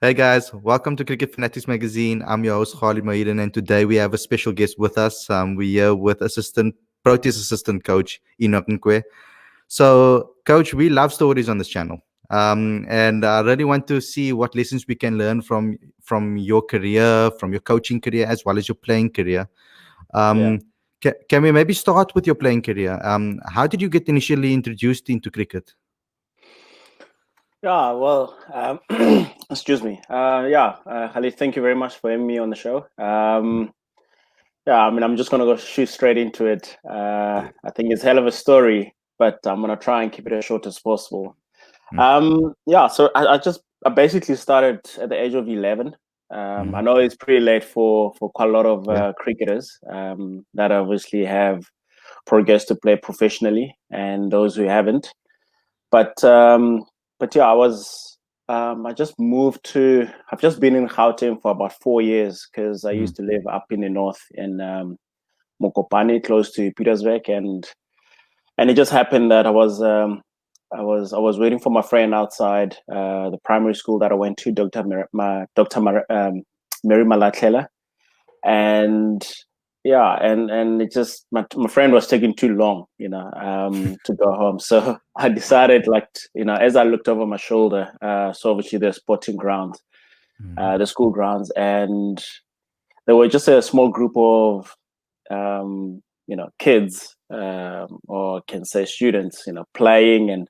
Hey guys, welcome to Cricket Fanatics Magazine. I'm your host Khalid Mahidin, and today we have a special guest with us. We're here with Proteas assistant coach Enoch Nkwe. So, coach, we love stories on this channel, and I really want to see what lessons we can learn from your career, from your coaching career, as well as your playing career. Yeah. Um, can we maybe start with your playing career? How did you get initially introduced into cricket? Yeah. Well, excuse me. Khalid, thank you very much for having me on the show. I'm just gonna go shoot straight into it. I think it's a hell of a story, but I'm gonna try and keep it as short as possible. Mm, So I basically started at the age of 11. I mhm. know it's pretty late for quite a lot of Yeah. cricketers that obviously have progressed to play professionally, and those who haven't. But I was I just moved to. I've just been in Gauteng for about 4 years because I Mm, used to live up in the north in Mokopane, close to Petersburg, and it just happened that I was waiting for my friend outside the primary school that I went to, Mary Malatlela, and and it just my friend was taking too long, to go home. So I decided, as I looked over my shoulder, so obviously the sporting grounds, mhm. the school grounds, and there were just a small group of kids, or can say students, playing and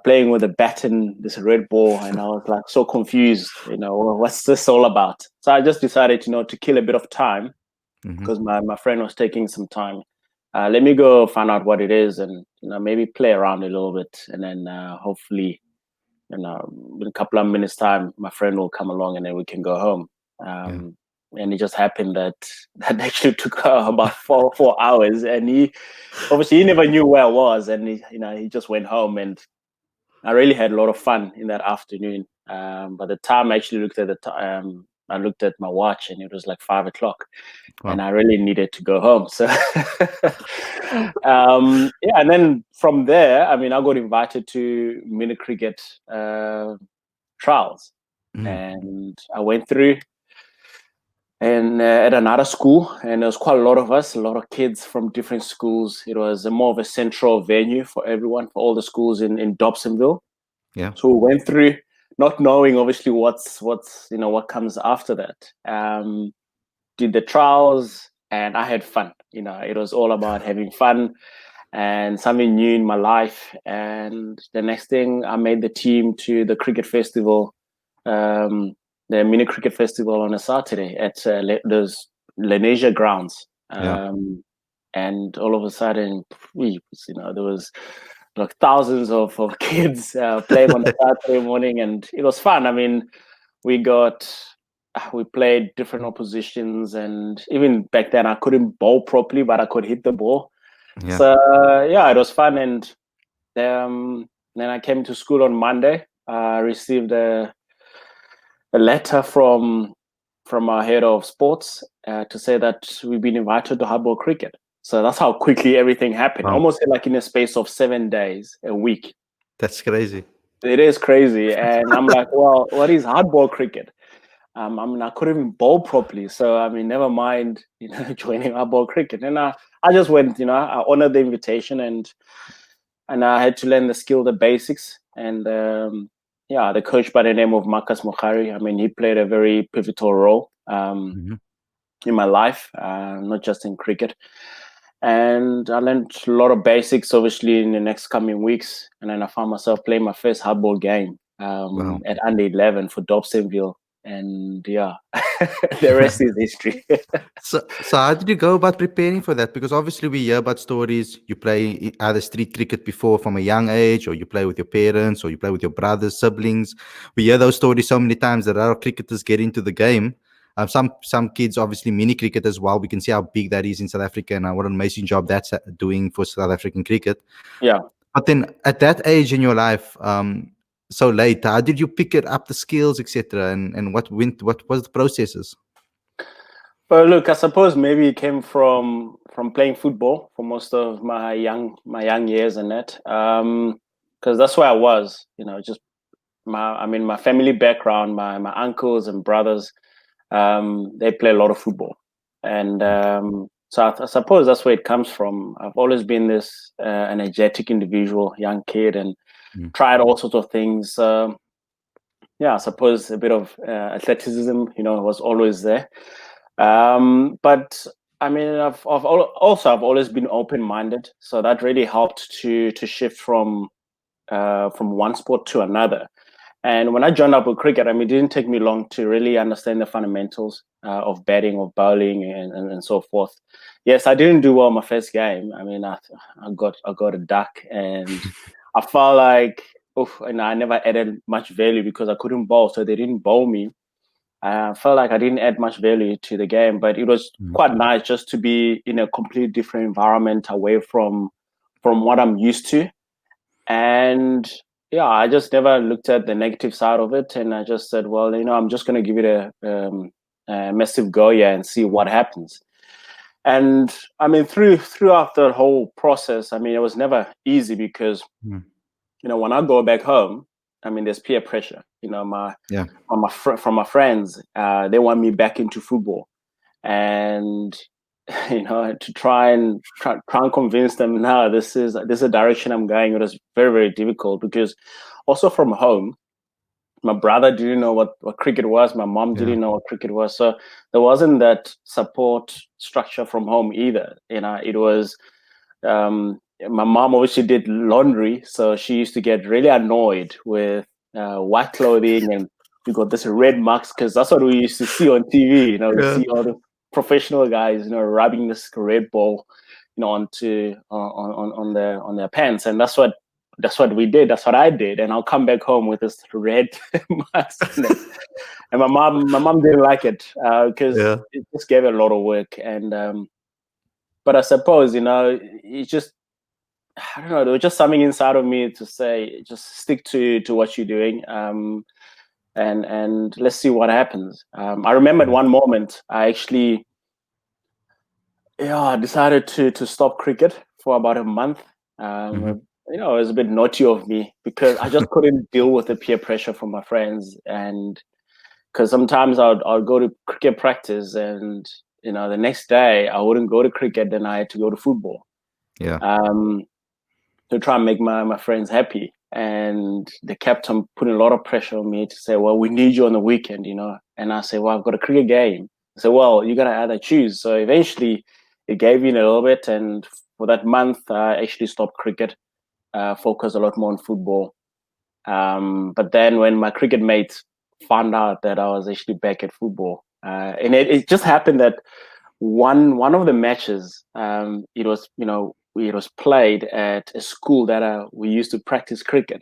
playing with a bat and this red ball, and I was like so confused, what's this all about? So I just decided, to kill a bit of time Mhm. because my friend was taking some time. Let me go find out what it is, and maybe play around a little bit, and then hopefully, in a couple of minutes time, my friend will come along, and then we can go home. Yeah. And it just happened that that actually took about four hours, and he never knew where I was, and he just went home, and I really had a lot of fun in that afternoon. By the time I actually looked at I looked at my watch, and it was like 5 o'clock, and Wow. I really needed to go home. So, and then from there, I mean, I got invited to mini cricket trials, Mm. and I went through and at another school, and there was quite a lot of us, a lot of kids from different schools. It was more of a central venue for everyone, for all the schools in Dobsonville. Yeah. So we went through, not knowing obviously what comes after that. Did the trials, and I had fun. It was all about having fun and something new in my life. And the next thing, I made the team to the cricket festival, um, the mini cricket festival on a Saturday at those Lenasia grounds. Yeah. And all of a sudden, there was like thousands of kids playing on a Saturday morning, and it was fun. I mean, we got we played different oppositions, and even back then I couldn't bowl properly, but I could hit the ball. Yeah. So it was fun. And then I came to school on Monday. I received a letter from our head of sports to say that we've been invited to hardball cricket. So that's how quickly everything happened, Wow. almost like in a space of 7 days, a week. That's crazy. It is crazy. And I'm like, well, what is hardball cricket? I mean, I couldn't even bowl properly. So, I mean, never mind, joining hardball cricket. And I just went, I honored the invitation, and I had to learn the skill, the basics. And the coach by the name of Marcus Mokhari, I mean, he played a very pivotal role Mhm. in my life, not just in cricket. And I learned a lot of basics, obviously, in the next coming weeks. And then I found myself playing my first hardball game Wow. at under 11 for Dobsonville. And the rest is history. So how did you go about preparing for that? Because obviously we hear about stories. You play either street cricket before from a young age, or you play with your parents, or you play with your brothers, siblings. We hear those stories so many times that our cricketers get into the game. Some kids obviously mini cricket as well. We can see how big that is in South Africa, and what an amazing job that's doing for South African cricket. Yeah. But then at that age in your life, so late, how did you pick it up the skills, etc., and what was the processes? Well, look, I suppose maybe it came from playing football for most of my young years and that, because that's where I was, just my family background, my uncles and brothers, they play a lot of football, and so I suppose that's where it comes from. I've always been this energetic individual, young kid, and tried all sorts of things. Yeah, I suppose a bit of athleticism, was always there. But I mean, I've always been open-minded, so that really helped to shift from one sport to another. And when I joined up with cricket, I mean, it didn't take me long to really understand the fundamentals of batting, of bowling, and so forth. Yes, I didn't do well my first game. I mean, I got a duck, and I felt like, and I never added much value because I couldn't bowl, so they didn't bowl me. I felt like I didn't add much value to the game, but it was quite nice just to be in a completely different environment, away from what I'm used to. And yeah, I just never looked at the negative side of it, and I just said, well, I'm just going to give it a massive go, and see what happens. And I mean, throughout the whole process, I mean, it was never easy because when I go back home, I mean, there's peer pressure. From my friends, they want me back into football, and to try and convince them, no, this is a direction I'm going. It was very, very difficult because also from home, my brother didn't know what cricket was. My mom didn't know what cricket was. So there wasn't that support structure from home either. It was, my mom obviously did laundry. So she used to get really annoyed with white clothing, and we got this red marks because that's what we used to see on TV. We see all the professional guys, rubbing this red ball, onto on their pants, and that's what we did. That's what I did, and I'll come back home with this red mask, and my mom didn't like it because it just gave it a lot of work. And but I suppose it just, I don't know, there was just something inside of me to say, just stick to what you're doing. And let's see what happens. I remember at one moment I actually decided to stop cricket for about a month. It was a bit naughty of me because I just couldn't deal with the peer pressure from my friends, and because sometimes I'll go to cricket practice, and the next day I wouldn't go to cricket, then I had to go to football. To try and make my friends happy. And they kept on putting a lot of pressure on me to say, well, we need you on the weekend, And I say, well, I've got a cricket game. I say, well, you got to either choose. So eventually it gave in a little bit. And for that month, I actually stopped cricket, focused a lot more on football. But then when my cricket mates found out that I was actually back at football, and it just happened that one of the matches, it was, it was played at a school that we used to practice cricket.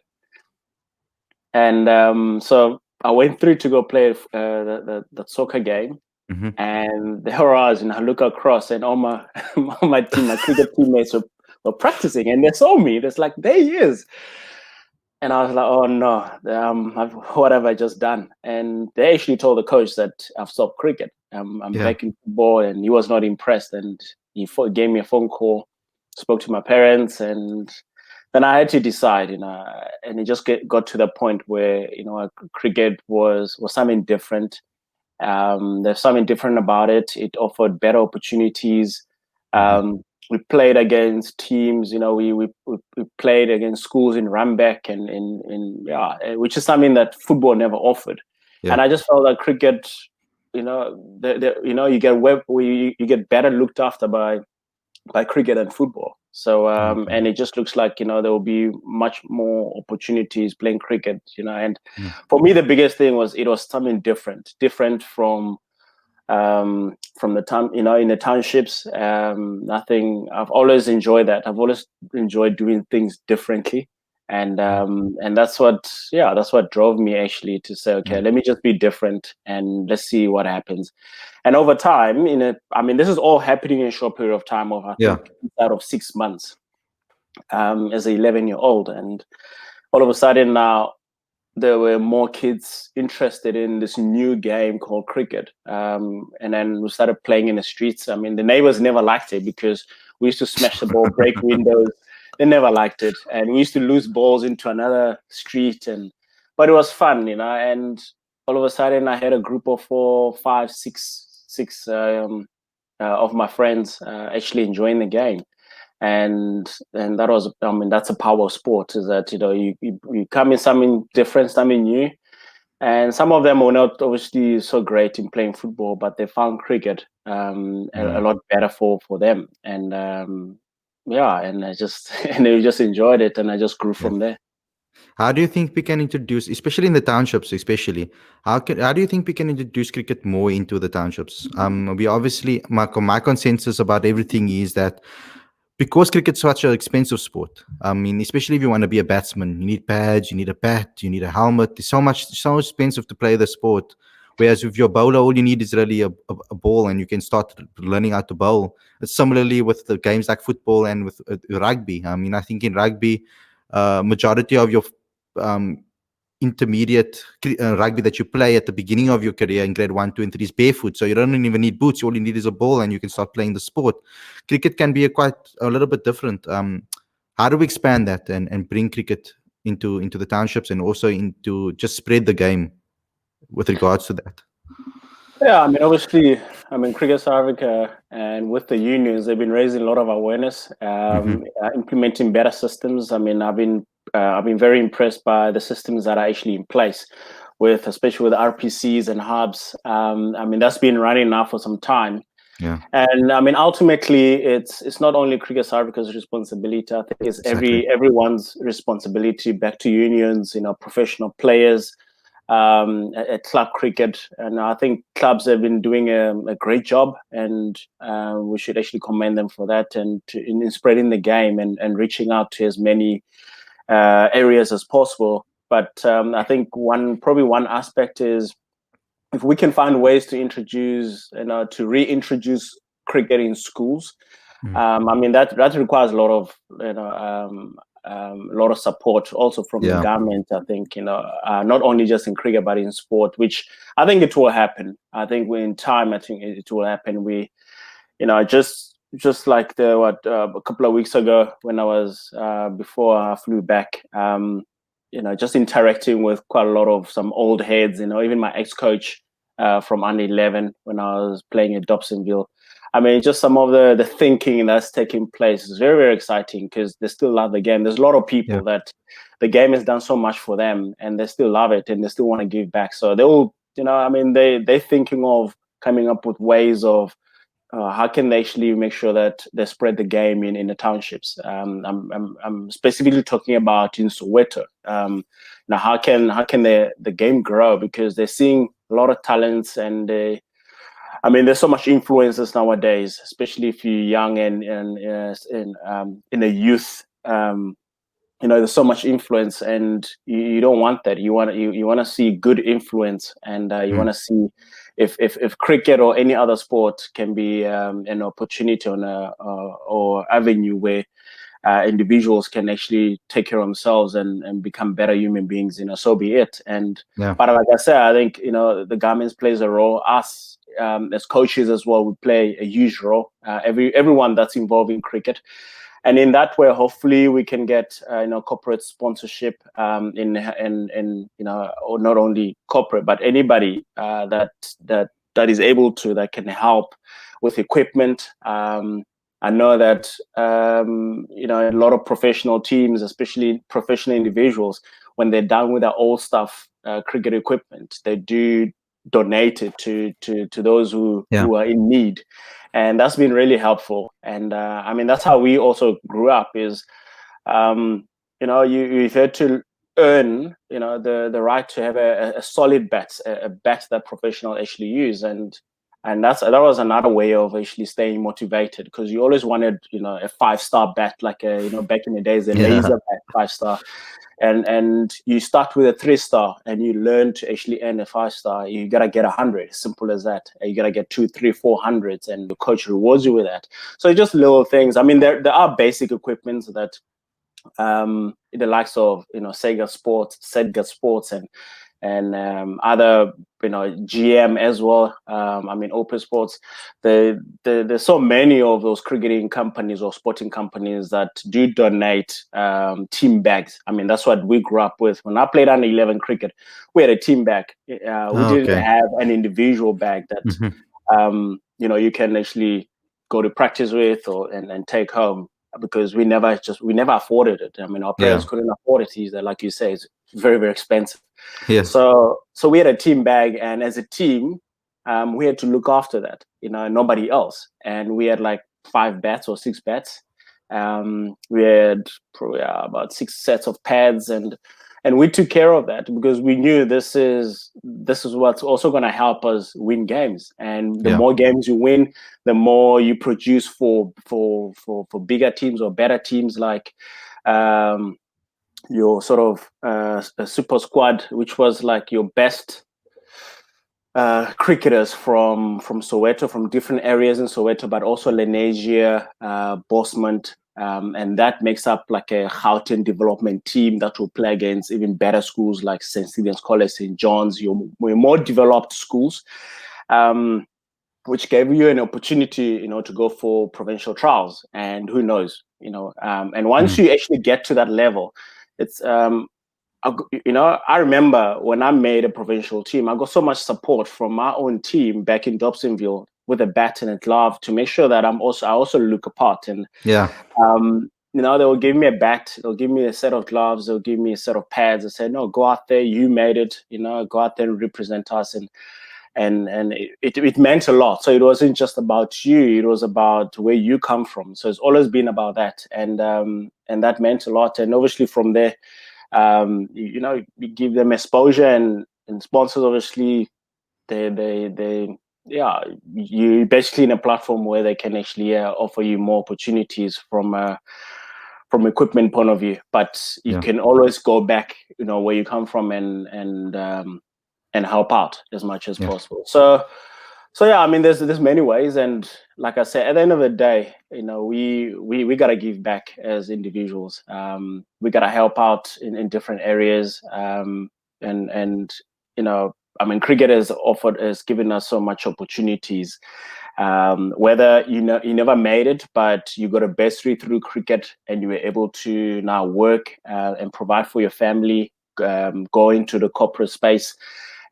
And so I went through to go play the soccer game. And there I was, I look across, and all my cricket teammates were practicing, and they saw me. It's like, there he is. And I was like, oh no, what have I just done? And they actually told the coach that I've stopped cricket. I'm back in football, and he was not impressed. And he gave me a phone call, spoke to my parents, and then I had to decide, and it just got to the point where, cricket was something different. There's something different about it. It offered better opportunities. We played against teams, we played against schools in Rambek, and which is something that football never offered. And I just felt that cricket, you get better looked after by cricket and football. So and it just looks like, there will be much more opportunities playing cricket, and for me the biggest thing was, it was something different from the town, in the townships. Nothing. I've always enjoyed that. I've always enjoyed doing things differently, and that's what drove me actually to say, okay, let me just be different and let's see what happens. And over time, this is all happening in a short period of time, of I think out of 6 months, as an 11-year-old, and all of a sudden now, there were more kids interested in this new game called cricket. And then we started playing in the streets. The neighbors never liked it because we used to smash the ball, break windows. They never liked it. And we used to lose balls into another street. but it was fun, and all of a sudden I had a group of 4, 5, 6 of my friends actually enjoying the game. And that was, that's a power sport, is that, you come in something different, something new. And some of them were not obviously so great in playing football, but they found cricket a lot better for them. And and I just and they just enjoyed it, and I just grew from there. How do you think we can introduce, especially in the townships, how do you think we can introduce cricket more into the townships? We obviously, my consensus about everything is that because cricket's such an expensive sport, I mean, especially if you want to be a batsman, you need pads, you need a bat, you need a helmet. It's so expensive to play the sport. Whereas with your bowler, all you need is really a ball, and you can start learning how to bowl. It's similarly with the games like football and with rugby. I mean, I think in rugby, majority of your um, intermediate rugby that you play at the beginning of your career in grade 1, 2, and 3 is barefoot. So you don't even need boots. All you need is a ball, and you can start playing the sport. Cricket can be a little bit different. How do we expand that and bring cricket into the townships, and also into just spread the game with regards to that? Yeah, I mean, obviously, Cricket South Africa and with the unions, they've been raising a lot of awareness, implementing better systems. I mean, I've been very impressed by the systems that are actually in place, especially with RPCs and hubs. I mean, that's been running now for some time. Yeah. And I mean, ultimately, it's not only Cricket South Africa's responsibility. I think it's everyone's responsibility. Back to unions, professional players. At club cricket, and I think clubs have been doing a great job, and we should actually commend them for that, and in spreading the game and reaching out to as many areas as possible. But I think probably one aspect is if we can find ways to to reintroduce cricket in schools. I mean, that requires a lot of support also from the government. I think not only just in cricket but in sport, which I think it will happen. I think in time, I think it will happen. We, just like a couple of weeks ago when I was before I flew back, just interacting with quite a lot of some old heads. Even my ex-coach from under 11 when I was playing at Dobsonville. I mean, just some of the thinking that's taking place is very, very exciting because they still love the game. There's a lot of people that the game has done so much for them, and they still love it, and they still want to give back. So they all, they're thinking of coming up with ways of how can they actually make sure that they spread the game in the townships. I'm specifically talking about in Soweto. Now, how can the game grow, because they're seeing a lot of talents, and there's so much influences nowadays, especially if you're young and in the youth. There's so much influence, and you don't want that. You want to see good influence, and you want to see if cricket or any other sport can be an opportunity or avenue where individuals can actually take care of themselves and become better human beings. So be it. But like I said, I think the government plays a role. Us as coaches as well, we play a huge role. Everyone that's involved in cricket. And in that way, hopefully, we can get corporate sponsorship or not only corporate, but anybody that is able to, that can help with equipment. I know that a lot of professional teams, especially professional individuals, when they're done with their old stuff, cricket equipment, they do donate it to those who are in need. And that's been really helpful. And that's how we also grew up. Is you've had to earn the right to have a solid bat, a bat that professional actually use, and that was another way of actually staying motivated, because you always wanted a 5-star bat, like back in the days, a laser bat 5-star. And you start with a 3-star, and you learn to actually earn a 5-star. You gotta get 100, simple as that. You gotta get 2, 3, 400s, and the coach rewards you with that. So just little things. I mean, there are basic equipments that the likes of Sega Sports, and other GM as well. Open Sports. There's so many of those cricketing companies or sporting companies that do donate team bags. I mean, that's what we grew up with. When I played under 11 cricket, we had a team bag. We didn't have an individual bag that you can actually go to practice with and take home, because we never afforded it. I mean, our parents couldn't afford it either. Like you say, it's very, very expensive. Yeah. So we had a team bag, and as a team, we had to look after that. Nobody else. And we had like 5 bats or 6 bats. We had probably about 6 sets of pads, and we took care of that because we knew this is what's also going to help us win games. And the more games you win, the more you produce for bigger teams or better teams, like your sort of a super squad, which was like your best cricketers from Soweto, from different areas in Soweto, but also Lenasia, Bosmont. And that makes up like a Gauteng development team that will play against even better schools like St. Stephen's College, St. John's, your more developed schools, which gave you an opportunity, to go for provincial trials. And who knows, and once you actually get to that level, it's, I remember when I made a provincial team, I got so much support from my own team back in Dobsonville with a bat and a glove to make sure that I also look apart. And they will give me a bat, they'll give me a set of gloves, they'll give me a set of pads and say, no, go out there, you made it, go out there and represent us. And it meant a lot. So it wasn't just about you, it was about where you come from. So it's always been about that. And that meant a lot. And obviously from there, you give them exposure, and sponsors, obviously you're basically in a platform where they can actually offer you more opportunities from equipment point of view. But you can always go back, where you come from, and help out as much as possible. So yeah, I mean, there's many ways, and like I said, at the end of the day, we gotta give back as individuals. We gotta help out in different areas, cricket has given us so much opportunities. Whether you never made it, but you got a bursary through cricket, and you were able to now work and provide for your family, go into the corporate space.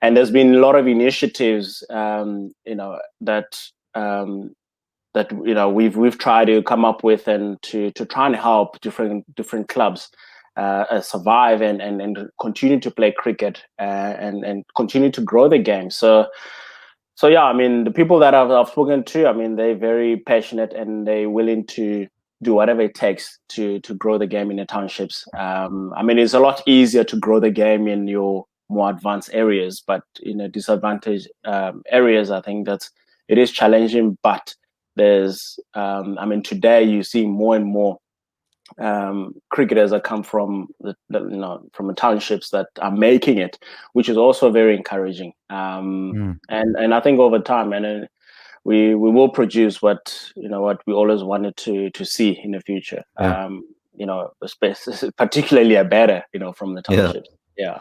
And there's been a lot of initiatives, that we've tried to come up with, and to try and help different clubs survive and continue to play cricket and continue to grow the game. So yeah, I mean, the people that I've spoken to, I mean, they're very passionate and they're willing to do whatever it takes to grow the game in the townships. I mean, it's a lot easier to grow the game in your more advanced areas, but in a disadvantaged areas, I think that it is challenging. But there's, today you see more and more cricketers that come from the townships that are making it, which is also very encouraging. And I think over time, and we will produce what we always wanted to see in the future. Particularly a better, from the townships. Yeah.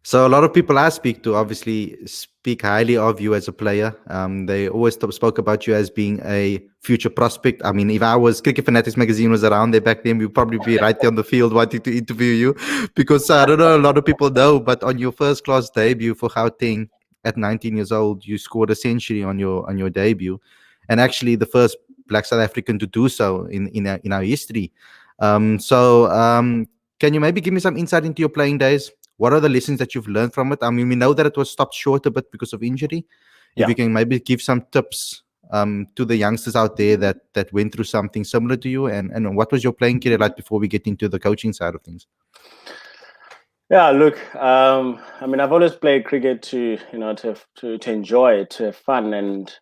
So a lot of people I speak to obviously speak highly of you as a player. They always spoke about you as being a future prospect. I mean, if Cricket Fanatics magazine was around there back then, we'd probably be right there on the field wanting to interview you, because I don't know, a lot of people know, but on your first class debut for Gauteng at 19 years old, you scored a century on your debut, and actually the first Black South African to do so in our history. Can you maybe give me some insight into your playing days? What are the lessons that you've learned from it? I mean, we know that it was stopped short a bit because of injury. If you can maybe give some tips to the youngsters out there that went through something similar to you, and what was your playing career like before we get into the coaching side of things? Yeah, look, I mean, I've always played cricket to enjoy it, to have fun, and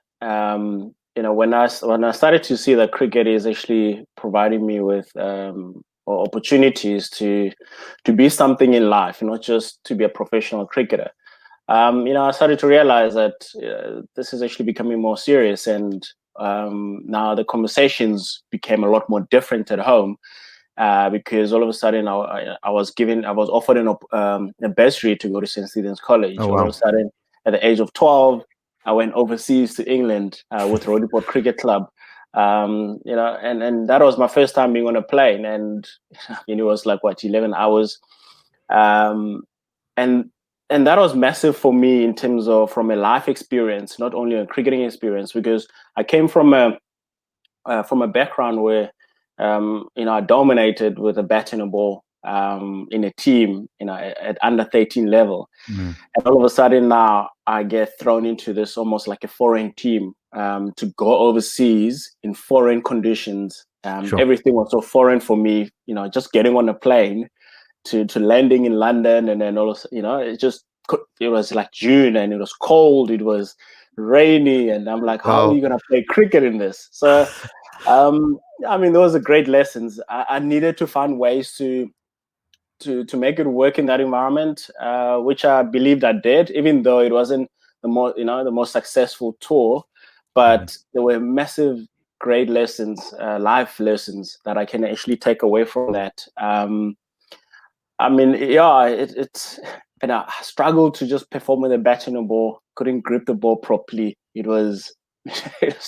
when I started to see that cricket is actually providing me with opportunities to be something in life, not just to be a professional cricketer. I started to realize that this is actually becoming more serious, and now the conversations became a lot more different at home, because all of a sudden I was offered a bursary to go to St. Stephen's College. Oh, wow. All of a sudden, at the age of 12, I went overseas to England with Rodiport Cricket Club. And that was my first time being on a plane, and it was like 11 hours, and that was massive for me in terms of from a life experience, not only a cricketing experience, because I came from a background where I dominated with a bat and a ball in a team, at under 13 level. Mm. And all of a sudden now I get thrown into this almost like a foreign team to go overseas in foreign conditions. Sure. Everything was so foreign for me, just getting on a plane to landing in London, and then also, it was like June and it was cold, it was rainy, and I'm like, how are you going to play cricket in this? So, those are great lessons. I needed to find ways to make it work in that environment, which I believed I did, even though it wasn't the most successful tour, but there were massive, great lessons, life lessons that I can actually take away from that. It's and I struggled to just perform with a bat and a ball. Couldn't grip the ball properly. It was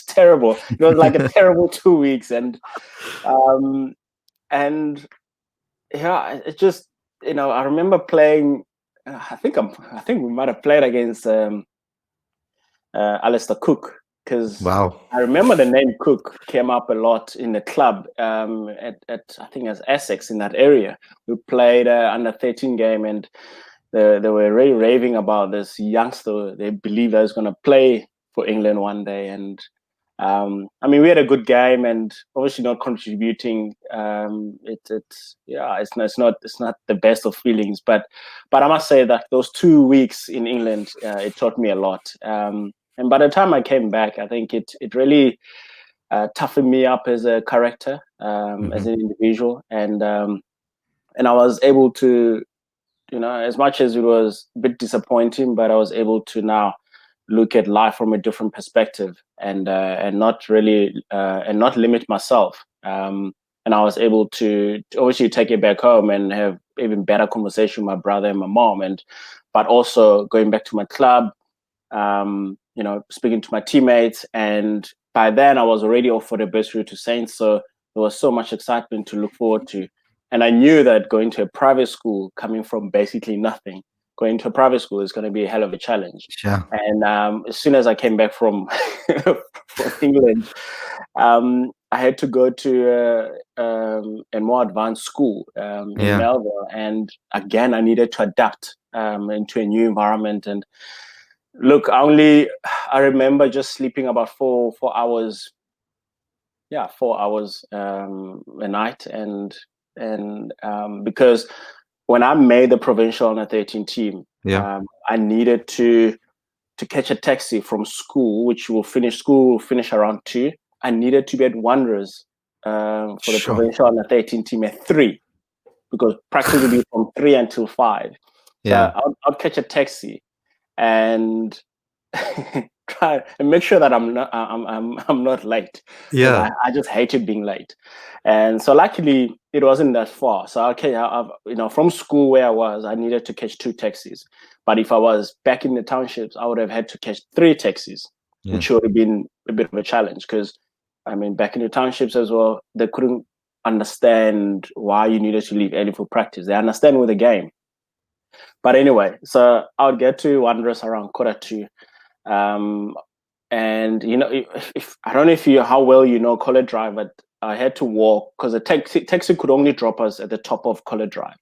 terrible. It was like a terrible 2 weeks, and it just, I remember playing. I think we might have played against Alistair Cook, because Wow. I remember the name Cook came up a lot in the club at I think as Essex in that area. We played under 13 game, and they were really raving about this youngster. They believe that he's going to play for England one day, and we had a good game, and obviously not contributing. It's not the best of feelings, but I must say that those 2 weeks in England, it taught me a lot. And by the time I came back, I think it really toughened me up as a character, as an individual, and I was able to, as much as it was a bit disappointing, but I was able to now look at life from a different perspective, and not really and not limit myself. And I was able to obviously take it back home and have even better conversation with my brother and my mom, but also going back to my club, speaking to my teammates. And by then I was already offered a bursary to Saints, so there was so much excitement to look forward to. And I knew that going to a private school, coming from basically nothing, going to a private school is going to be a hell of a challenge. Sure. And as soon as I came back from England, I had to go to a more advanced school in Melbourne. And again, I needed to adapt into a new environment. And look, I remember just sleeping about 4 hours. Yeah, 4 hours a night. And because when I made the provincial under 13 team, I needed to catch a taxi from school, which will finish around 2. I needed to be at Wanderers for the provincial under 13 team at 3, because practice would be from 3 until 5. So I'd catch a taxi and try and make sure that I'm not late. Yeah. I just hated being late. And so luckily it wasn't that far. So from school where I was, I needed to catch 2 taxis. But if I was back in the townships, I would have had to catch 3 taxis, which would have been a bit of a challenge, because back in the townships as well, they couldn't understand why you needed to leave early for practice. They understand with the game. But anyway, so I would get to Wanderers around 1:45. And if I don't know how well you know College Drive, but I had to walk, because the taxi could only drop us at the top of College Drive.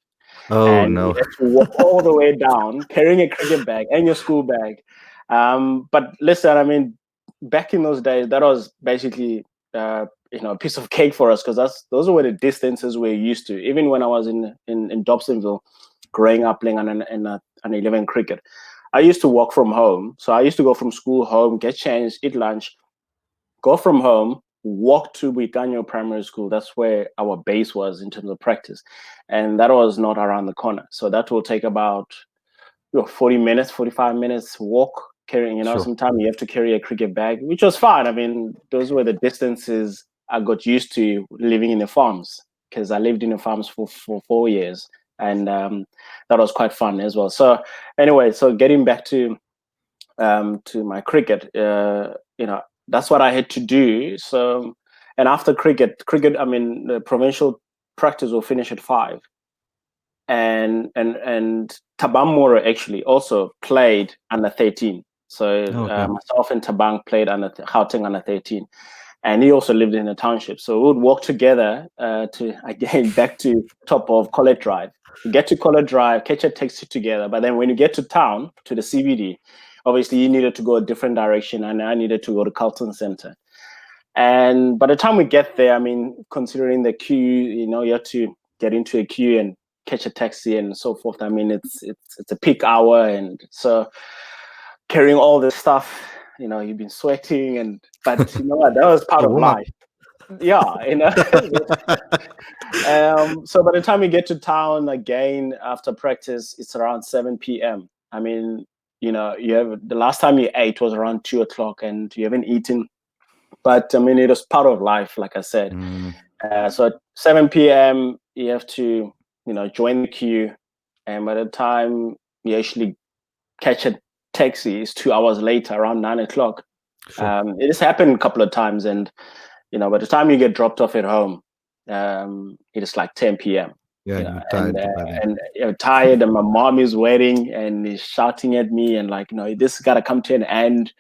Oh, and no. you had to walk all the way down, carrying a cricket bag and your school bag. But listen, back in those days, that was basically a piece of cake for us, because those were the distances we're used to. Even when I was in Dobsonville, growing up playing an 11 cricket, I used to walk from home. So I used to go from school home, get changed, eat lunch, go from home, walk to Wiganyo Primary School. That's where our base was in terms of practice. And that was not around the corner. So that will take about 40 minutes, 45 minutes walk, carrying, sometimes you have to carry a cricket bag, which was fine. Those were the distances I got used to living in the farms, because I lived in the farms for 4 years. And that was quite fun as well. So anyway, so getting back to to my cricket. That's what I had to do. So, and after cricket, I mean, the provincial practice will finish at 5. And Tabamura actually also played under 13. So Okay. myself and Tabang played under Gauteng under 13, and he also lived in the township. So we would walk together to again back to top of Collet Drive. You get to Collet Drive, catch a taxi together. But then when you get to town, to the CBD, obviously you needed to go a different direction, and I needed to go to Carlton Center. And by the time we get there, I mean, considering the queue, you have to get into a queue and catch a taxi and so forth. I mean, it's a peak hour, and so carrying all this stuff, you've been sweating, but you know what, that was part of life. Yeah, so by the time you get to town again after practice, it's around 7 p.m. I mean, you have the last time you ate was around 2 o'clock, and you haven't eaten. But I mean, it was part of life, like I said. So at 7 p.m., you have to, join the queue. And by the time you actually catch a taxi, it's 2 hours later, around 9 o'clock. Sure. It has happened a couple of times. And, by the time you get dropped off at home, it is like 10 p.m. Yeah, you're tired. And you're tired, and my mom is waiting and is shouting at me and like, this has got to come to an end.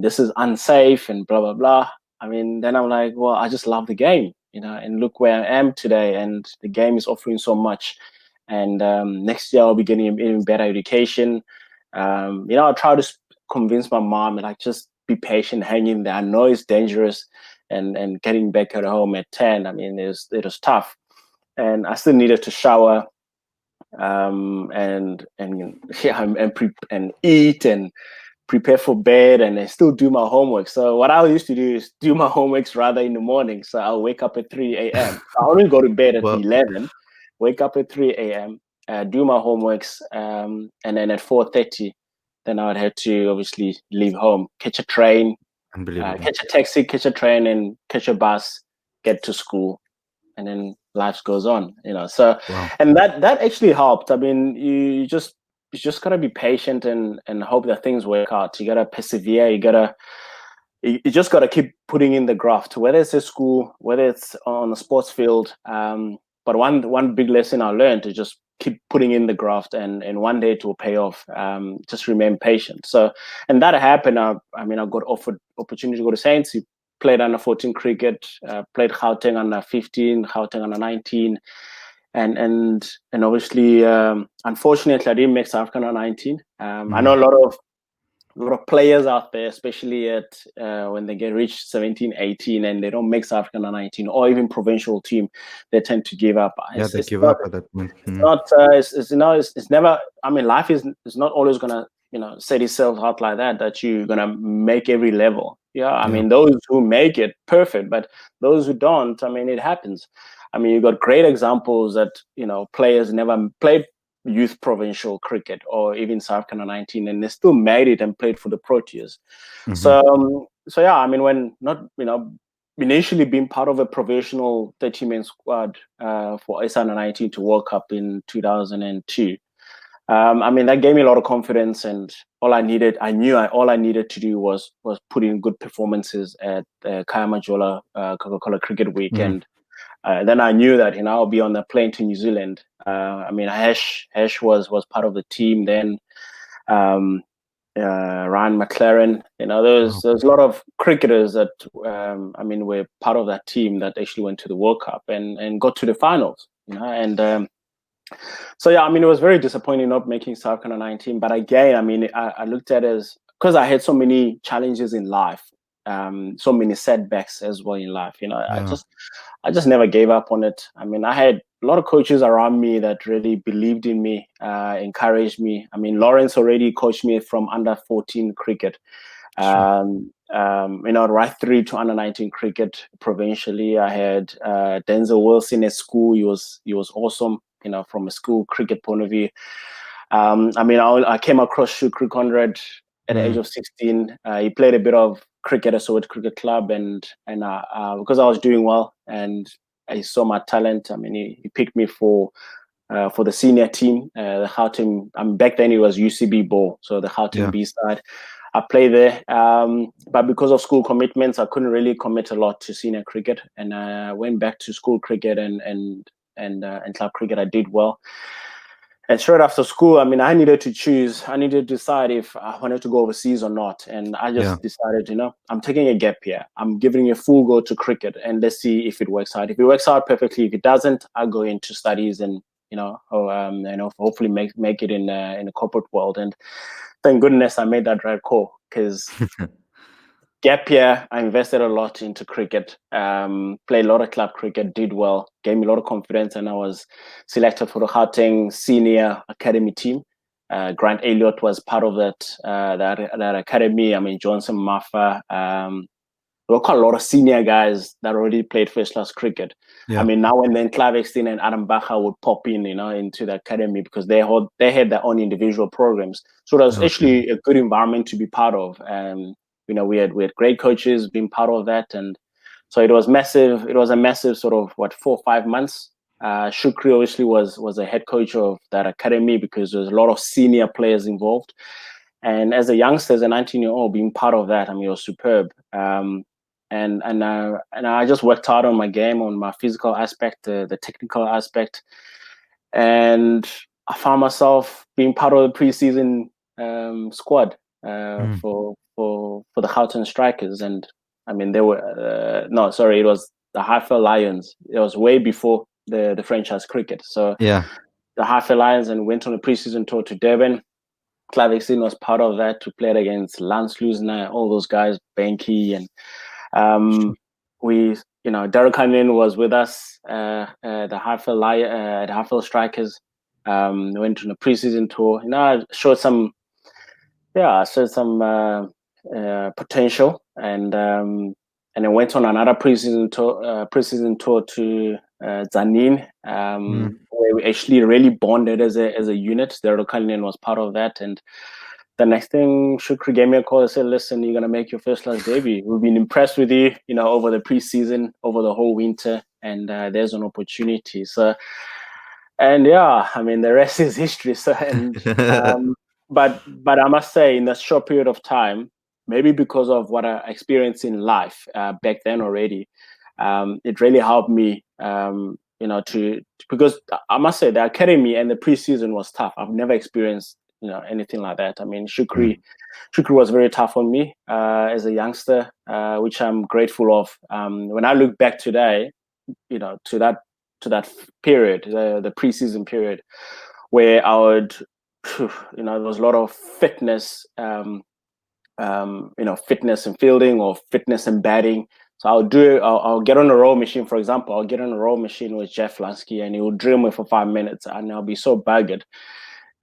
This is unsafe and blah, blah, blah. I mean, then I'm like, well, I just love the game, and look where I am today. And the game is offering so much. And next year I'll be getting an even better education. I try to convince my mom, like, just be patient, hang in there. I know it's dangerous. And getting back at home at 10, I mean, it was tough. And I still needed to shower and eat and prepare for bed, and I still do my homework. So what I used to do is do my homeworks rather in the morning. So I'll wake up at 3 a.m. I only go to bed at 11, wake up at 3 a.m., do my homeworks, and then at 4:30, then I would have to obviously leave home, catch a train, catch a taxi, catch a train, and catch a bus, get to school, and then life goes on. So, and that actually helped. I mean, you just gotta be patient and hope that things work out. You gotta persevere. You just gotta keep putting in the graft, whether it's at school, whether it's on the sports field. But one big lesson I learned is just keep putting in the graft, and one day it will pay off. Just remain patient. So, and that happened. I got offered opportunity to go to Saints. Played under 14 cricket, played Gauteng under 15, Gauteng under 19. And obviously, unfortunately, I didn't make South Africa under 19. I know a lot of players out there, especially at when they reach 17, 18, and they don't make South Africa under 19 or even provincial team, they tend to give up. They give up at that point. It's never. I mean, life is not always gonna set itself out like that you're gonna make every level. I mean, those who make it, perfect, but those who don't, I mean, it happens. I mean, you got great examples that players never played youth provincial cricket or even South Africa under 19, and they still made it and played for the Proteas. So yeah, I mean, when not initially being part of a provisional 30-man squad for SA under 19 to World Cup in 2002. I mean, that gave me a lot of confidence, and all I knew I needed to do was put in good performances at Kaya Majola Coca-Cola Cricket Week, and then I knew that I'll be on the plane to New Zealand. I mean, Ash was part of the team then. Ryan McLaren, there's a lot of cricketers that were part of that team that actually went to the World Cup and got to the finals. So yeah, I mean, it was very disappointing not making South Africa 19. But again, I mean, I looked at it as, because I had so many challenges in life, so many setbacks as well in life. I just never gave up on it. I mean, I had a lot of coaches around me that really believed in me, encouraged me. I mean, Lawrence already coached me from under 14 cricket. Right through to under 19 cricket provincially. I had Denzel Wilson at school. He was awesome. From a school cricket point of view. I came across Shukri Conrad at the age of 16. He played a bit of cricket at Soweto Cricket Club, and because I was doing well and he saw my talent, I mean, he picked me for for the senior team, the Gauteng. Back then it was UCB ball, so the Gauteng B side. I played there, but because of school commitments, I couldn't really commit a lot to senior cricket, and I went back to school cricket and club cricket. I did well. And straight after school, I mean, I needed to choose. I needed to decide if I wanted to go overseas or not. And I just decided, I'm taking a gap here. I'm giving a full go to cricket, and let's see if it works out. If it works out perfectly, if it doesn't, I'll go into studies and hopefully make it in the corporate world. And thank goodness I made that right call, because gap year, I invested a lot into cricket, played a lot of club cricket, did well, gave me a lot of confidence, and I was selected for the Gauteng Senior Academy team. Grant Elliott was part of that academy. I mean, Johnson Maffa. There were quite a lot of senior guys that already played first-class cricket. Yeah. I mean, now and then Clive Exton and Adam Bacher would pop in, into the academy, because they had their own individual programs. So it was actually a good environment to be part of. We had great coaches being part of that, and so it was massive. It was a massive sort of 4 or 5 months. Shukri obviously was a head coach of that academy, because there's a lot of senior players involved. And as a youngster, as a 19-year-old, being part of that, I mean, it was superb. And I just worked hard on my game, on my physical aspect, the technical aspect, and I found myself being part of the preseason squad for the Gauteng Strikers. And I mean, they were it was the Highveld Lions. It was way before the franchise cricket. So the Highveld Lions, and went on a preseason tour to Durban. Clive Exton was part of that, to play against Lance Lusner, all those guys, Benke, and Derek Cunningham was with us, the Highveld Strikers. Went on a preseason tour. I showed some potential, and then went on another preseason tour to Zanin, where we actually really bonded as a unit. Derek Cunningham was part of that, and the next thing, Shukri gave me a call and said, "Listen, you're gonna make your first-class debut. We've been impressed with you, over the preseason, over the whole winter, and there's an opportunity." So, and I mean, the rest is history. So, but I must say, in a short period of time, maybe because of what I experienced in life back then already, it really helped me. Because I must say, the academy and the preseason was tough. I've never experienced anything like that. I mean, Shukri was very tough on me as a youngster, which I'm grateful of. When I look back today, to that period, the preseason period, where I would, there was a lot of fitness, fitness and fielding, or fitness and batting. So I'll get on a row machine, for example. I'll get on a row machine with Jeff Lansky, and he will drill me for 5 minutes, and I'll be so buggered.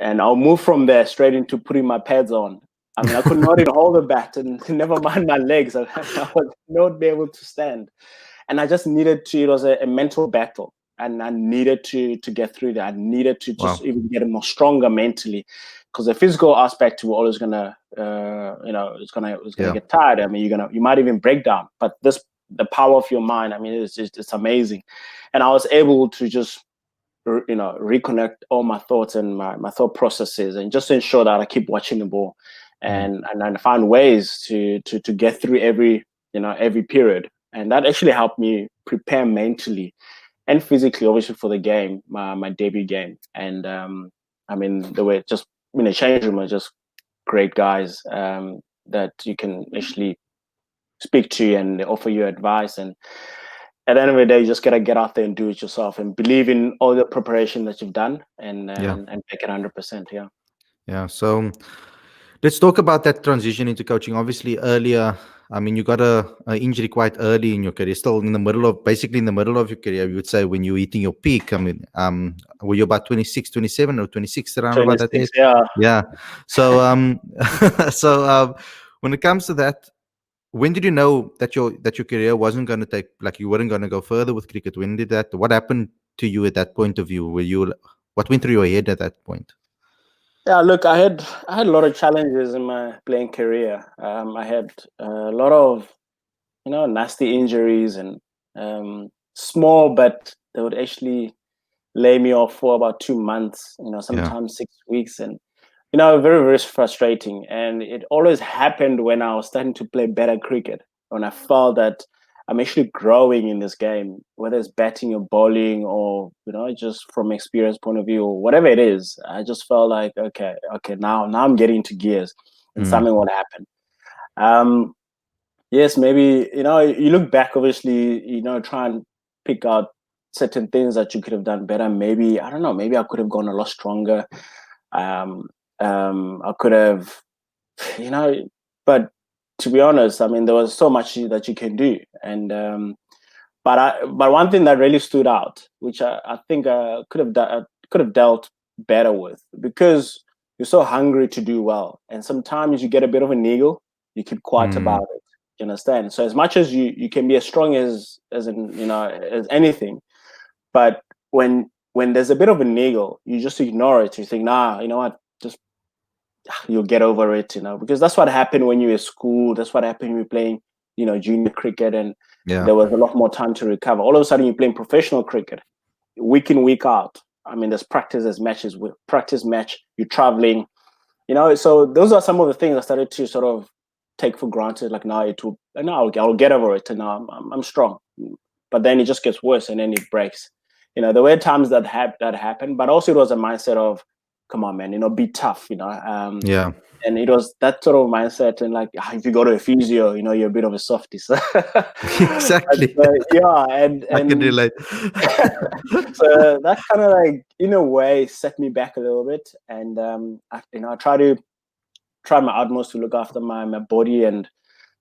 And I'll move from there straight into putting my pads on. I mean, I could not even hold the bat, and never mind my legs. I would not be able to stand. And I just needed to, it was a mental battle. And I needed to get through that. I needed to just even get more stronger mentally. Because the physical aspect, we're always gonna, it's gonna get tired. I mean, you might even break down. But the power of your mind, I mean, it's amazing. And I was able to just reconnect all my thoughts and my thought processes, and just ensure that I keep watching the ball, and find ways to get through every period. And that actually helped me prepare mentally and physically, obviously, for the game, my debut game. And I mean, they were just in the change room, are just great guys that you can actually speak to, and they offer you advice. And at the end of the day, you just gotta get out there and do it yourself, and believe in all the preparation that you've done, and make it 100%. Yeah. So let's talk about that transition into coaching. Obviously, earlier, I mean, you got a injury quite early in your career, still in the middle of your career, you would say, when you're hitting your peak. I mean, were you about 26, 27 or 26 around 26, about that age? Yeah. So, when it comes to that, when did you know that your career wasn't going to take, like, you weren't going to go further with cricket? When did that? What happened to you at that point of view? What went through your head at that point? Yeah, look, I had a lot of challenges in my playing career. I had a lot of nasty injuries, and small, but they would actually lay me off for about 2 months, sometimes 6 weeks. And, very, very frustrating. And it always happened when I was starting to play better cricket, when I felt that I'm actually growing in this game, whether it's batting or bowling or, just from experience point of view or whatever it is. I just felt like, okay, now I'm getting into gears and something will happen. Yes, maybe, you look back, obviously, try and pick out certain things that you could have done better. Maybe, I don't know, maybe I could have gone a lot stronger. I could have, but to be honest, I mean, there was so much that you can do. And, but one thing that really stood out, which I think I could have dealt better with, because you're so hungry to do well. And sometimes you get a bit of an ego, you keep quiet about it. You understand? So as much as you can be as strong as anything, but when there's a bit of an ego, you just ignore it. You think, nah, you know what, just you'll get over it, because that's what happened when you were at school. That's what happened when you were playing, junior cricket, and there was a lot more time to recover. All of a sudden, you're playing professional cricket, week in, week out. I mean, there's practice, there's matches, with practice match, you're traveling, so those are some of the things I started to sort of take for granted. Like, now I'll get over it, and now I'm strong. But then it just gets worse, and then it breaks. There were times that happened, but also it was a mindset of, come on, man, be tough, And it was that sort of mindset, and like, if you go to a physio, you're a bit of a softie. So Exactly. yeah, and I can relate. so that kind of, like, in a way, set me back a little bit. And I try my utmost to look after my body, and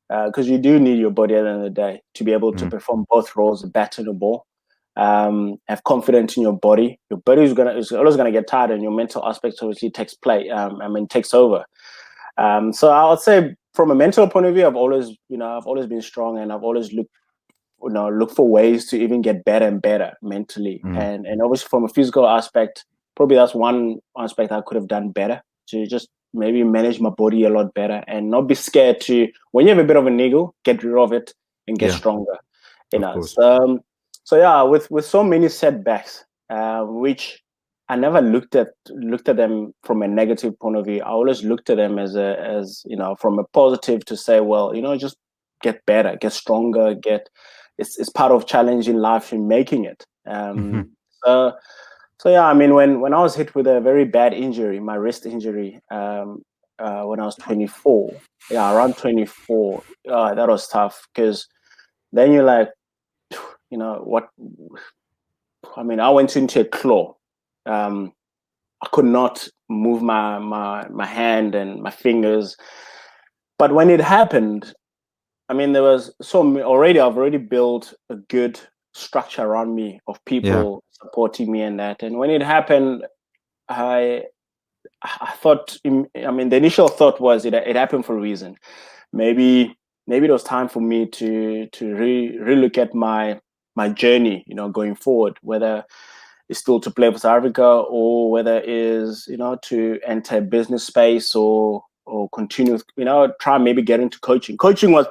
because you do need your body at the end of the day to be able to perform both roles, the bat and the ball. Have confidence in your body. Your body is always gonna get tired, and your mental aspect obviously takes takes over. So I would say, from a mental point of view, I've always been strong, and I've always look for ways to even get better and better mentally. And obviously, from a physical aspect, probably that's one aspect I could have done better, to just maybe manage my body a lot better and not be scared to, when you have a bit of an ego, get rid of it and get stronger. So yeah, with so many setbacks, which I never looked at them from a negative point of view. I always looked at them as from a positive, to say, well, just get better, get stronger, it's part of challenging life in making it. So yeah, I mean, when I was hit with a very bad injury, my wrist injury, when I was 24, around 24, that was tough, because then you're like, what? I mean, I went into a claw. I could not move my hand and my fingers. But when it happened, I mean, there was I've already built a good structure around me of people supporting me and that. And when it happened, I thought, I mean, the initial thought was it happened for a reason. Maybe it was time for me to relook at my journey, going forward, whether it's still to play for South Africa, or whether it is, to enter a business space, or continue, try and maybe get into coaching. Coaching was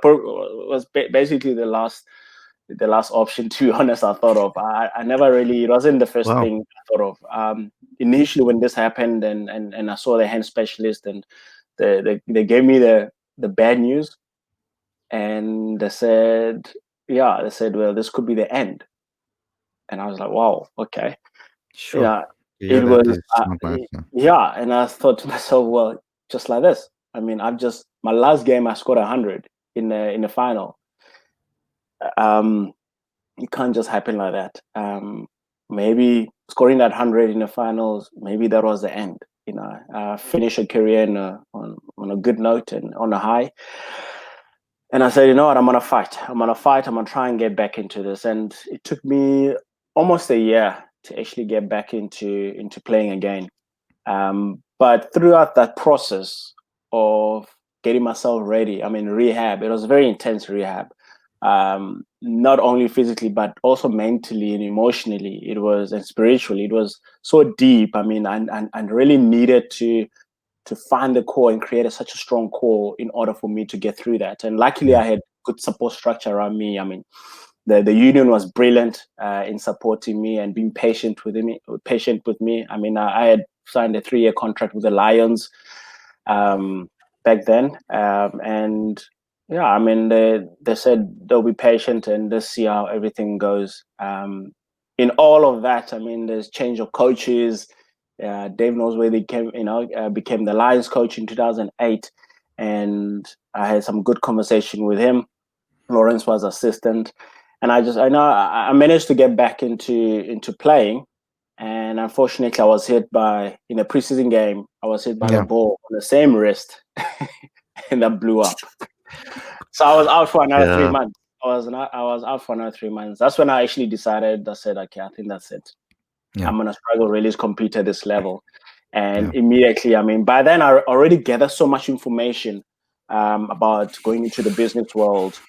basically the last option, to be honest, I thought of. I never really, it wasn't the first thing I thought of. Initially, when this happened, and I saw the hand specialist, and they gave me the bad news, and they said, well, this could be the end. And I was like, wow, okay. Sure. Yeah, it was, and I thought to myself, well, just like this. I mean, my last game, I scored 100 in the final. It can't just happen like that. Maybe scoring that 100 in the finals, maybe that was the end. Finish a career on a good note and on a high. And I said, you know what, I'm gonna fight. I'm gonna try and get back into this. And it took me almost a year to actually get back into playing again. But throughout that process of getting myself ready, I mean, rehab, it was very intense rehab. Not only physically, but also mentally and emotionally, and spiritually, it was so deep. I mean, I really needed to find the core and create such a strong core in order for me to get through that. And luckily, I had good support structure around me. I mean, the union was brilliant in supporting me and being patient with me. I mean, I had signed a 3-year contract with the Lions back then, and yeah, I mean, they said they'll be patient and let's see how everything goes. In all of that, I mean, there's change of coaches. Dave knows where they came, became the Lions coach in 2008, and I had some good conversation with him. Lawrence was assistant, and I managed to get back into playing, and unfortunately, I was hit in a preseason game. I was hit by the ball on the same wrist, and that blew up. So I was out for another 3 months. I was out for another 3 months. That's when I actually decided. I said, okay, I think that's it. I'm gonna struggle really to compete at this level. And immediately, I mean, by then I already gathered so much information about going into the business world,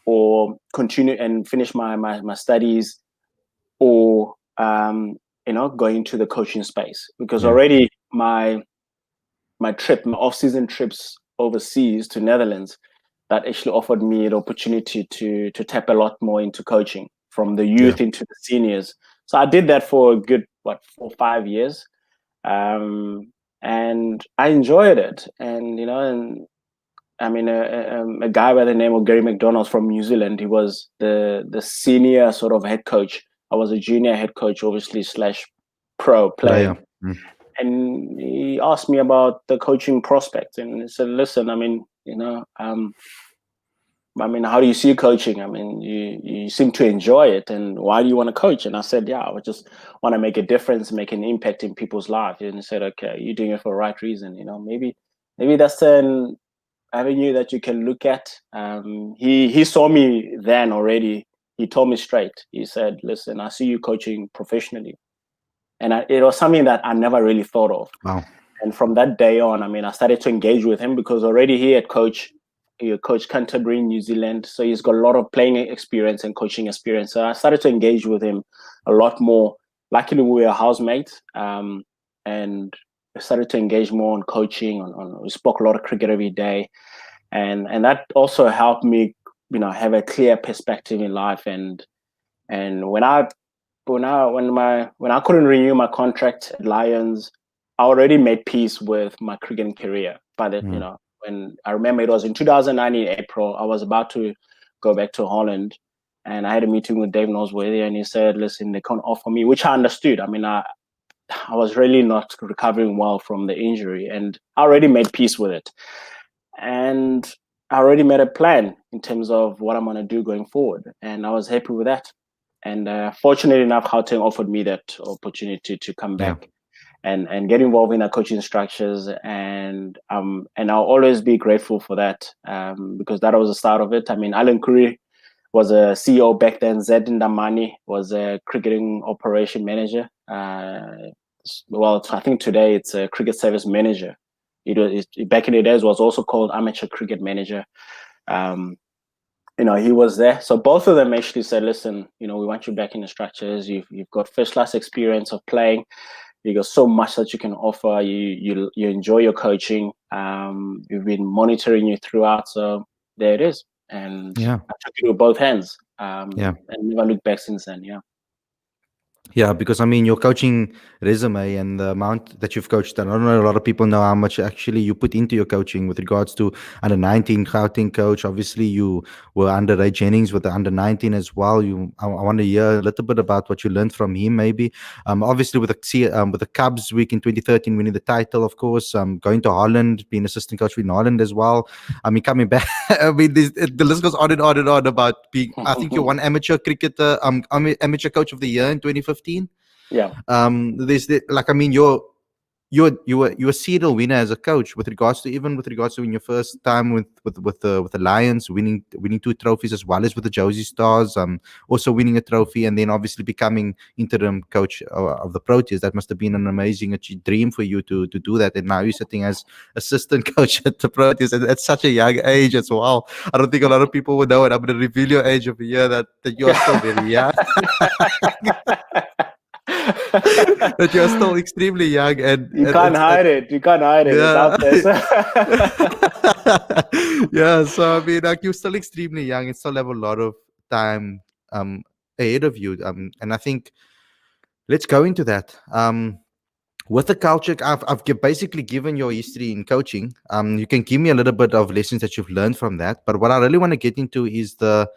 or continue and finish my studies, or going to the coaching space, because already my off-season trips overseas to Netherlands, that actually offered me the opportunity to tap a lot more into coaching, from the youth into the seniors. So I did that for a good 4 or 5 years, and I enjoyed it. And I mean, a guy by the name of Gary McDonald from New Zealand, he was the senior sort of head coach. I was a junior head coach, obviously, / pro player. And he asked me about the coaching prospects, and he said, listen, I mean, how do you see coaching? I mean, you seem to enjoy it, and why do you want to coach? And I said, I would just want to make a difference, make an impact in people's lives. And he said, okay, you're doing it for the right reason. Maybe that's an avenue that you can look at. He saw me then already. He told me straight. He said, listen, I see you coaching professionally. And it was something that I never really thought of. Wow. And from that day on, I mean, I started to engage with him, because already he had coached Canterbury in New Zealand. So he's got a lot of playing experience and coaching experience. So I started to engage with him a lot more. Luckily, we were housemates, and I started to engage more on coaching. We spoke a lot of cricket every day. And that also helped me, have a clear perspective in life. And when I couldn't renew my contract at Lions, I already made peace with my cricketing career. But when I remember, it was in 2009 in April, I was about to go back to Holland, and I had a meeting with Dave Nosworthy, and he said, listen, they can't offer me, which I understood. I mean, I was really not recovering well from the injury, and I already made peace with it. And I already made a plan in terms of what I'm going to do going forward, and I was happy with that. And fortunately enough, Gauteng offered me that opportunity to come back and get involved in the coaching structures, and I'll always be grateful for that, because that was the start of it. I mean, Alan Curry was a CEO back then. Zed Ndamani was a cricketing operation manager. Well, I think today it's a cricket service manager. Back in the days, was also called amateur cricket manager. He was there. So both of them actually said, listen, we want you back in the structures. You've got first class experience of playing. You got so much that you can offer. You enjoy your coaching. We've been monitoring you throughout. So there it is. And I took it with both hands. And never looked back since then. Yeah, because I mean, your coaching resume and the amount that you've coached, I don't know, a lot of people know how much actually you put into your coaching with regards to under 19 Gauteng coach. Obviously, you were under Ray Jennings with the under 19 as well. I want to hear a little bit about what you learned from him, maybe. Obviously, with the Cubs week in 2013, winning the title, of course. Going to Holland, being assistant coach in Holland as well. I mean, coming back. I mean, the list goes on and on and on about being. I think you're one amateur cricketer, amateur coach of the year in 2015. Yeah. You were serial winner as a coach with regards to in your first time with the Lions, winning 2 trophies, as well as with the Josie Stars, also winning a trophy, and then obviously becoming interim coach of the Proteas. That must have been an amazing dream for you to do that. And now you're sitting as assistant coach at the Proteas at such a young age as well. I don't think a lot of people would know it. I'm going to reveal your age over here that you're still very young. That you're still extremely young, and you can't hide it. You can't hide it. Yeah. It's out there. Yeah. So I mean, like, you're still extremely young and still have a lot of time ahead of you. And I think let's go into that. With the culture, I've basically given your history in coaching. You can give me a little bit of lessons that you've learned from that. But what I really want to get into is the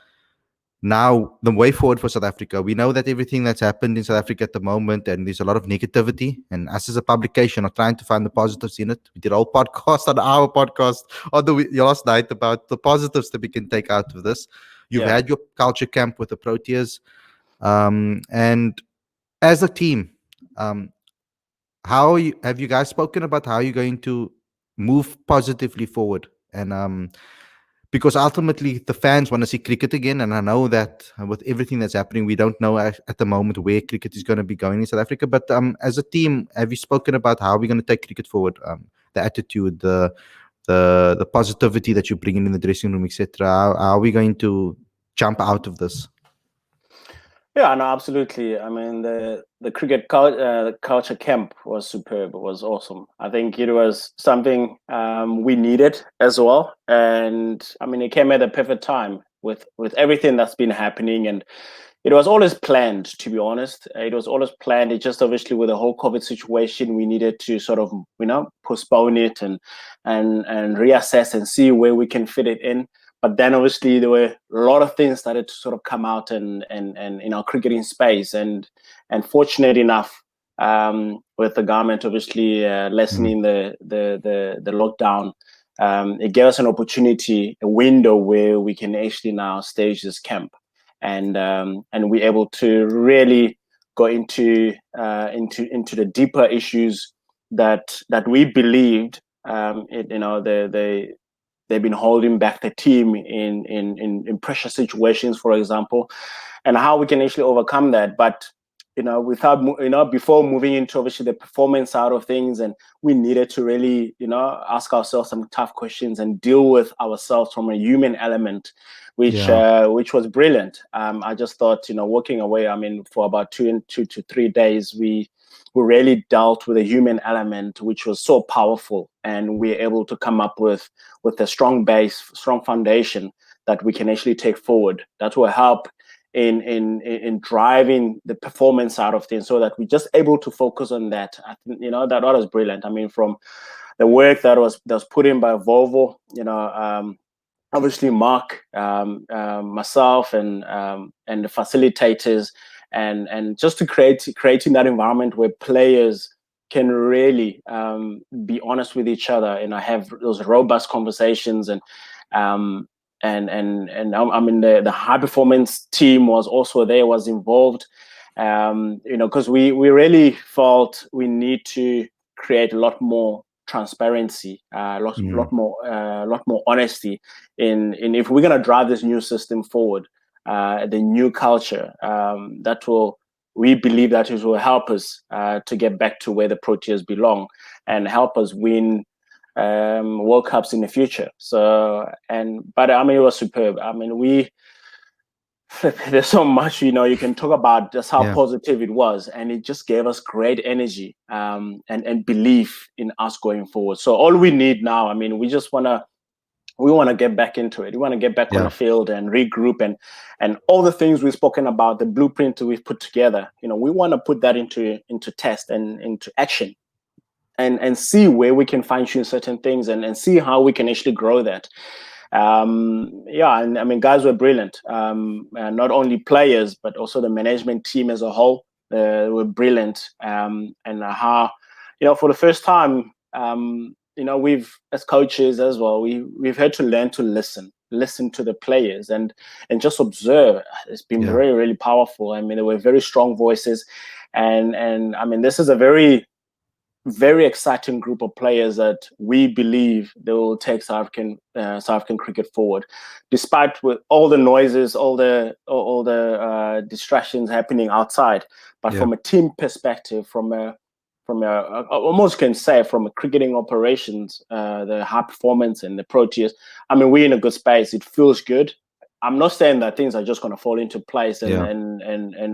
way forward for South Africa. We know that everything that's happened in South Africa at the moment, and there's a lot of negativity. And us as a publication are trying to find the positives in it. We did a whole podcast on our podcast on the last night about the positives that we can take out of this. You've had your culture camp with the Proteas, and as a team, have you guys spoken about how you're going to move positively forward? And because ultimately the fans want to see cricket again, and I know that with everything that's happening, we don't know at the moment where cricket is going to be going in South Africa. But as a team, have you spoken about how we're going to take cricket forward? The attitude, the positivity that you bring in the dressing room, etc. How are we going to jump out of this? Yeah, no, absolutely. I mean, the cricket culture camp was superb. It was awesome. I think it was something we needed as well. And I mean, it came at the perfect time with everything that's been happening. And it was always planned, to be honest. It was always planned. It just obviously with the whole COVID situation, we needed to sort of, postpone it and reassess and see where we can fit it in. But then obviously there were a lot of things started to sort of come out and in our cricketing space. And fortunate enough, with the government obviously lessening the lockdown, it gave us an opportunity, a window where we can actually now stage this camp. And we're able to really go into the deeper issues that we believed they've been holding back the team in pressure situations, for example, and how we can actually overcome that. But before moving into obviously the performance side of things, and we needed to really ask ourselves some tough questions and deal with ourselves from a human element, which was brilliant. I just thought, walking away, I mean, for about 2 to 3 days, we really dealt with a human element, which was so powerful, and we're able to come up with a strong base, strong foundation that we can actually take forward. That will help in driving the performance side of things, so that we're just able to focus on that. I think that was brilliant. I mean, from the work that was put in by Volvo, obviously Mark, myself, and the facilitators, and just to creating that environment where players can really be honest with each other and have those robust conversations. And I mean, the high performance team was also there, was involved, because we really felt we need to create a lot more transparency, lot more honesty in if we're going to drive this new system forward, the new culture, we believe that it will help us to get back to where the Proteas belong and help us win World Cups in the future. But I mean, it was superb. I mean, there's so much, you can talk about just how positive it was, and it just gave us great energy and belief in us going forward. So all we need now, I mean, we want to get back into it. We want to get back on the field and regroup, and all the things we've spoken about, the blueprint we've put together, we want to put that into test and into action, and see where we can fine tune certain things and see how we can actually grow that. And I mean, guys were brilliant. Not only players, but also the management team as a whole were brilliant. And how, for the first time, we've, as coaches as well, we've had to learn to listen to the players and just observe. It's been very, really powerful. I mean, there were very strong voices, and I mean, this is a very, very exciting group of players that we believe they will take South African cricket forward, despite with all the noises, all the distractions happening outside. But from a team perspective, from a almost can say from a cricketing operations, the high performance and the Proteas, I mean, we're in a good space. It feels good. I'm not saying that things are just going to fall into place and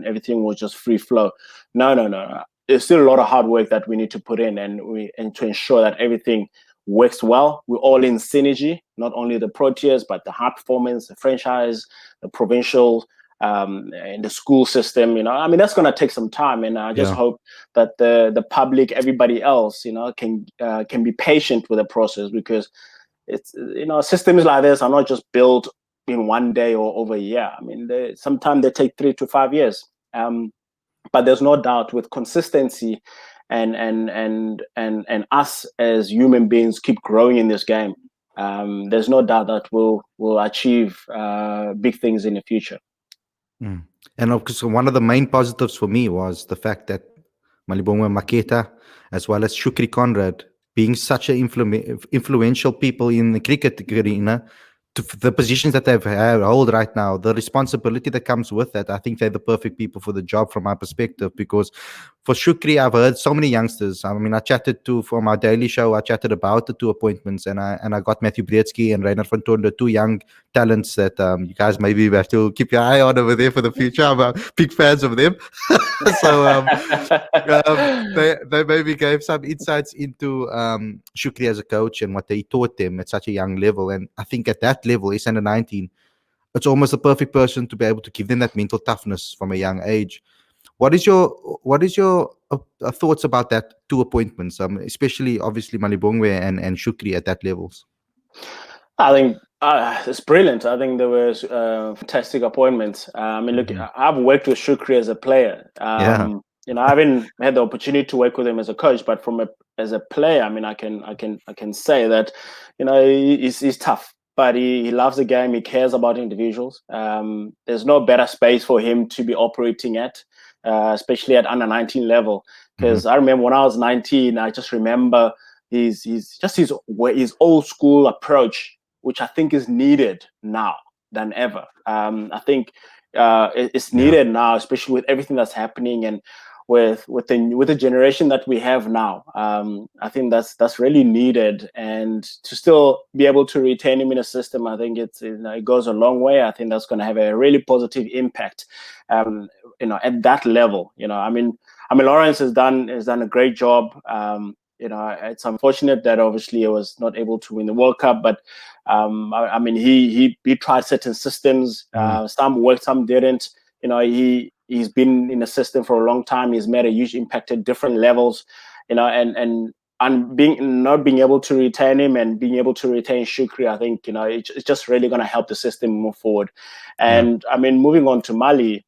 everything will just free flow. No. There's still a lot of hard work that we need to put in, and to ensure that everything works well. We're all in synergy, not only the Proteas, but the high performance, the franchise, the provincial, in the school system. I mean, that's going to take some time, and I just Yeah. hope that the public, everybody else, can be patient with the process, because it's systems like this are not just built in one day or over a year. I mean, sometimes they take 3 to 5 years. But there's no doubt, with consistency and us as human beings keep growing in this game, there's no doubt that we'll achieve big things in the future. Mm. And of course, one of the main positives for me was the fact that Malibongwe Maketa, as well as Shukri Conrad, being such an influential people in the cricket arena, to the positions that they've hold right now, the responsibility that comes with that, I think they're the perfect people for the job from my perspective. Because for Shukri, I've heard so many youngsters. I mean, for my daily show, I chatted about the 2 appointments, and I got Matthew Brzezinski and Reiner van Tonder, 2 young talents that you guys maybe have to keep your eye on over there for the future. I'm big fans of them. So they maybe gave some insights into Shukri as a coach and what they taught them at such a young level. And I think at that level, he's under 19, it's almost a perfect person to be able to give them that mental toughness from a young age. What is your thoughts about that 2 appointments, especially obviously Malibongwe and Shukri at that levels? I think it's brilliant. I think there were fantastic appointments. I mean, look, I've worked with Shukri as a player. Yeah. I haven't had the opportunity to work with him as a coach, but as a player, I mean, I can say that, he's tough, but he loves the game. He cares about individuals. There's no better space for him to be operating at, especially at under 19 level. Because I remember when I was 19, I just remember his old school approach, which I think is needed now than ever. I think it's needed now, especially with everything that's happening and with the generation that we have now. I think that's really needed, and to still be able to retain him in a system, I think it goes a long way. I think that's going to have a really positive impact, at that level. I mean, Lawrence has done a great job. It's unfortunate that obviously he was not able to win the World Cup, but I mean, he tried certain systems. Some worked, some didn't. He's been in the system for a long time. He's made a huge impact at different levels. And not being able to retain him and being able to retain Shukri, I think it's just really going to help the system move forward. And I mean, moving on to Mali,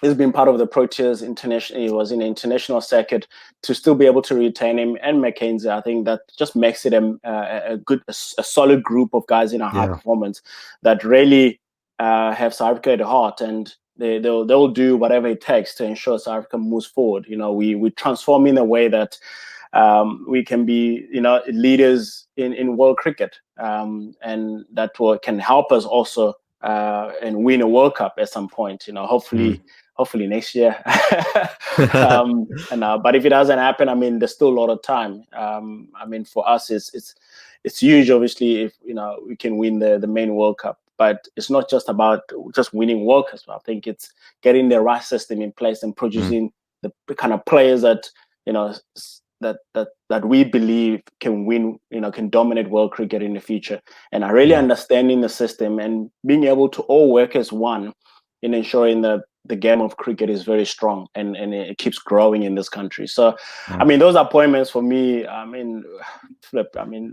he's been part of the Proteas international. He was in the international circuit. To still be able to retain him and Mackenzie, I think that just makes it a solid group of guys in a high performance that really have South Africa at heart, and they'll do whatever it takes to ensure South Africa moves forward. We transform in a way that we can be leaders in world cricket, and that can help us also and win a World Cup at some point. Hopefully next year. But if it doesn't happen, I mean, there's still a lot of time. I mean, for us, it's huge, obviously, if we can win the main World Cup. But it's not just about just winning World Cups. I think it's getting the right system in place and producing the kind of players that that we believe can win, can dominate world cricket in the future. And I really understanding the system and being able to all work as one in ensuring that the game of cricket is very strong and it keeps growing in this country. So, I mean, those appointments for me, I mean,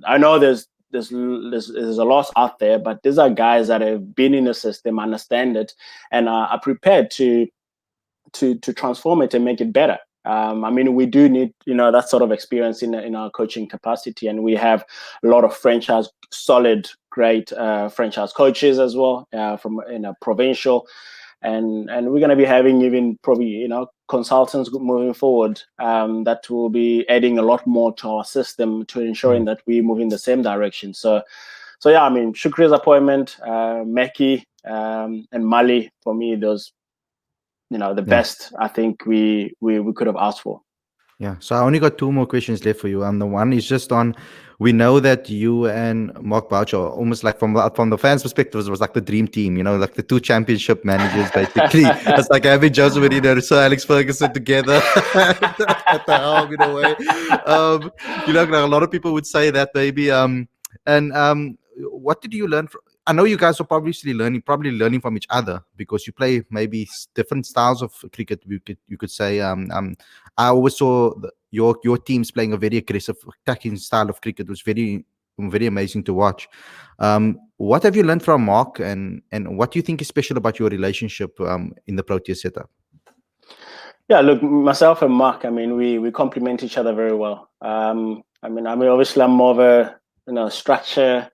I know there's a lot out there, but these are guys that have been in the system, understand it, and are prepared to transform it and make it better. I mean, we do need, that sort of experience in our coaching capacity, and we have a lot of solid, great franchise coaches as well from provincial, and we're going to be having even probably consultants moving forward that will be adding a lot more to our system to ensuring that we move in the same direction. So yeah, I mean, Shukri's appointment, Meki, and Mali, for me, those the best I think we could have asked for. Yeah. So I only got 2 more questions left for you. And the one is just on, we know that you and Mark Boucher, almost like from the fans' perspective, it was like the dream team, like the 2 championship managers, basically. It's like having Jose Mourinho and Sir Alex Ferguson together at the helm, in a way. A lot of people would say that, maybe. What did you learn from, I know you guys are probably learning from each other because you play maybe different styles of cricket. You could say. I always saw your teams playing a very aggressive attacking style of cricket. It was very amazing to watch. What have you learned from Mark, and what do you think is special about your relationship in the Proteas setup? Yeah, look, myself and Mark, I mean, we complement each other very well. I mean, obviously, I'm more of a structure,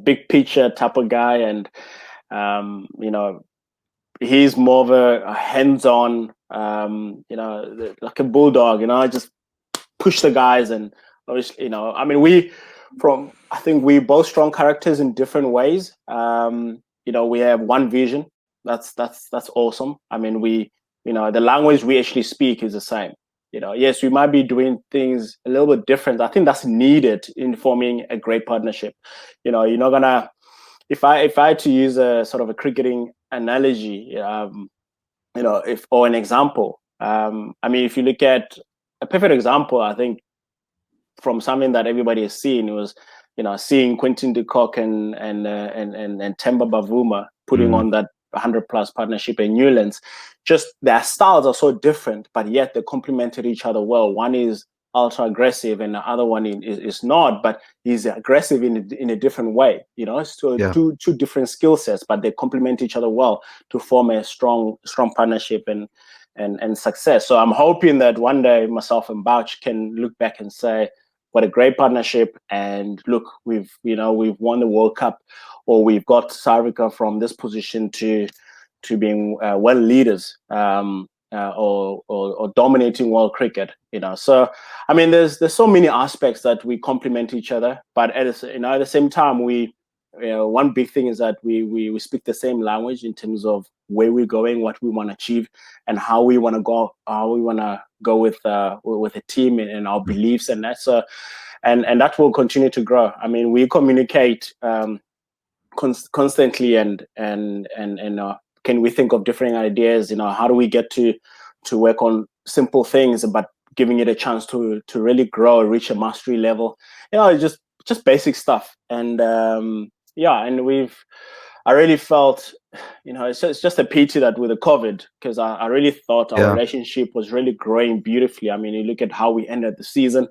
big picture type of guy, and he's more of a hands-on, like a bulldog. I just push the guys, and obviously, I mean, I think we both strong characters in different ways. We have one vision. That's awesome. I mean, the language we actually speak is the same. Yes, we might be doing things a little bit different. I think that's needed in forming a great partnership. You're not gonna. If I had to use a sort of a cricketing analogy, or an example, I mean, if you look at a perfect example, I think from something that everybody has seen, it was seeing Quinton de Kock and Temba Bavuma putting on that 100+ partnership in Newlands. Just their styles are so different, but yet they complemented each other well. One is ultra aggressive and the other one is not, but he's aggressive in a different way. So two different skill sets, but they complement each other well to form a strong partnership and success. So I'm hoping that one day myself and Bouch can look back and say, what a great partnership, and look, we've won the World Cup, or we've got South Africa from this position to being world leaders, or dominating world cricket. So I mean, there's so many aspects that we complement each other, but at the same time, one big thing is that we speak the same language in terms of where we're going, what we want to achieve, and how we want to go with a team and our beliefs and that. So, and that will continue to grow. I mean, we communicate constantly, and can we think of different ideas? How do we get to work on simple things, but giving it a chance to really grow, reach a mastery level? Just basic stuff. And and I really felt, it's just a pity that with the COVID, because I really thought our relationship was really growing beautifully. I mean, you look at how we ended the season,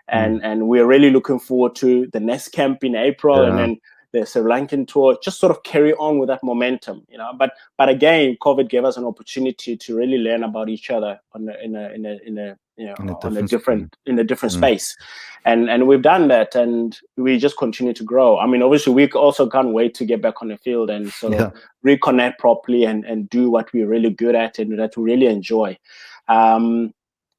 and we're really looking forward to the next camp in April, and then the Sri Lankan tour, just sort of carry on with that momentum, But again, COVID gave us an opportunity to really learn about each other in a different space, and we've done that, and we just continue to grow. I mean, obviously, we also can't wait to get back on the field and sort of reconnect properly and do what we're really good at and that we really enjoy. And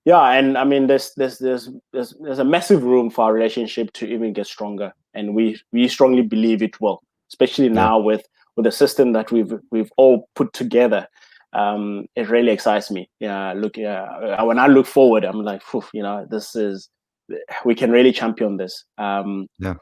I mean, there's a massive room for our relationship to even get stronger, and we strongly believe it will, especially now with the system that we've all put together. It really excites me. When I look forward, I'm like, we can really champion this.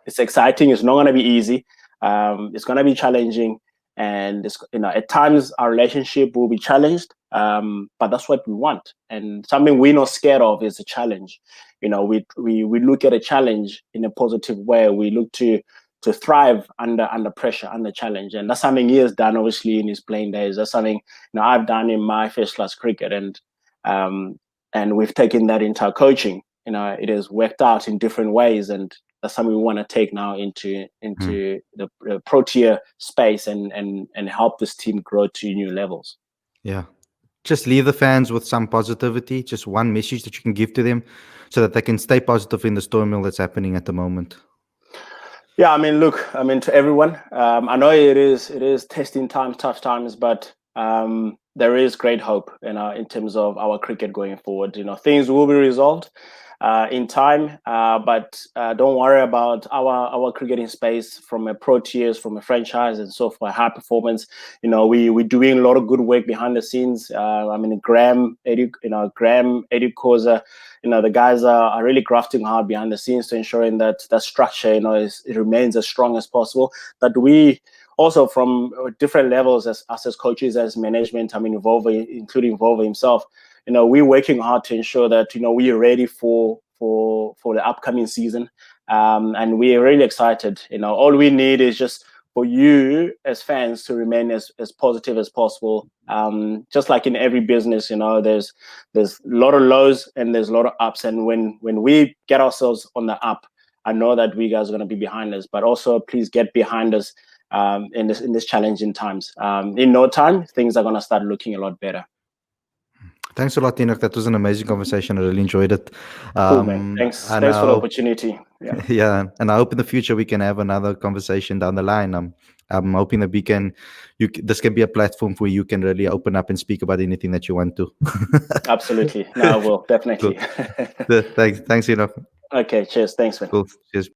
It's exciting. It's not going to be easy. It's going to be challenging. And at times our relationship will be challenged, but that's what we want. And something we're not scared of is a challenge. We look at a challenge in a positive way. We look to thrive under pressure, under challenge, and that's something he has done obviously in his playing days. That's something I've done in my first-class cricket, and we've taken that into our coaching. It has worked out in different ways, and that's something we want to take now into the Protea space and help this team grow to new levels. Yeah. Just leave the fans with some positivity, just one message that you can give to them so that they can stay positive in the turmoil that's happening at the moment. Yeah, I mean, look, to everyone, I know it is testing times, tough times, but there is great hope, in terms of our cricket going forward. Things will be resolved in time, but don't worry about our cricketing space from a Proteas, from a franchise, and so for high performance. We're doing a lot of good work behind the scenes. Graham, Eddie Koza, the guys are really grafting hard behind the scenes to ensuring that structure, it remains as strong as possible. That we also, from different levels, as us as coaches, as management, including Volvo himself, we're working hard to ensure that we are ready for the upcoming season. And we're really excited. All we need is just for you as fans to remain as positive as possible. Just like in every business, there's a lot of lows and there's a lot of ups. And when we get ourselves on the up, I know that we guys are going to be behind us, but also please get behind us in this challenging times. In no time, things are going to start looking a lot better. Thanks a lot, Enoch. That was an amazing conversation. I really enjoyed it. Cool, man. Thanks for the opportunity. Yeah. Yeah, and I hope in the future we can have another conversation down the line. I'm hoping that this can be a platform where you can really open up and speak about anything that you want to. Absolutely. No, I will, definitely. Cool. Thanks, Enoch. Okay, cheers. Thanks, man. Cool. Cheers.